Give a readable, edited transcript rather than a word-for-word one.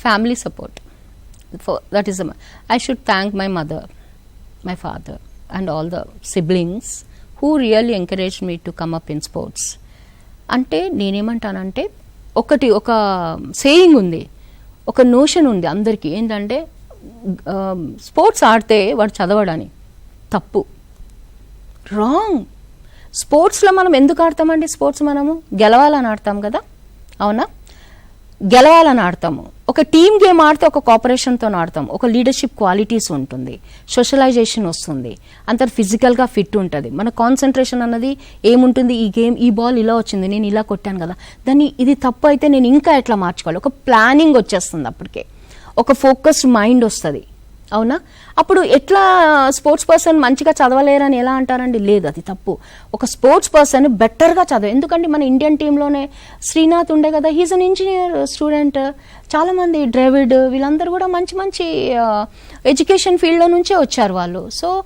family support. That is, I should thank my mother, my father, and all the siblings who really encouraged me to come up in sports. అంటే నేనేమంటానంటే ఒక saying ఉంది, ఒక notion ఉంది అందరికీ ఏంటంటే sports ఆడితే వాడు చదవడని. తప్పు, రాంగ్. స్పోర్ట్స్లో మనం ఎందుకు ఆడతామండి? స్పోర్ట్స్ మనము గెలవాలని ఆడతాం కదా, అవునా? గెలవాలని ఆడతాము. ఒక టీమ్ గేమ్ ఆడితే ఒక కోఆపరేషన్తో ఆడతాం, ఒక లీడర్షిప్ క్వాలిటీస్ ఉంటుంది, సోషలైజేషన్ వస్తుంది, అంత ఫిజికల్గా ఫిట్ ఉంటుంది. మన కాన్సన్ట్రేషన్ అన్నది ఏముంటుంది, ఈ గేమ్ ఈ బాల్ ఇలా వచ్చింది, నేను ఇలా కొట్టాను కదా, దాన్ని ఇది తప్పు అయితే నేను ఇంకా ఎట్లా మార్చుకోవాలి, ఒక ప్లానింగ్ వచ్చేస్తుంది. అప్పటికే ఒక ఫోకస్డ్ మైండ్ వస్తుంది, అవునా? అప్పుడు ఎట్లా స్పోర్ట్స్ పర్సన్ మంచిగా చదవలేరని ఎలా అంటారండి? లేదు, అది తప్పు. ఒక స్పోర్ట్స్ పర్సన్ బెటర్గా చదవ. ఎందుకంటే మన ఇండియన్ టీంలోనే శ్రీనాథ్ ఉండే కదా, హీజ్ అన్ ఇంజనీర్ స్టూడెంట్. చాలామంది డ్రావిడ్ వీళ్ళందరూ కూడా మంచి మంచి ఎడ్యుకేషన్ ఫీల్డ్లో నుంచే వచ్చారు వాళ్ళు. సో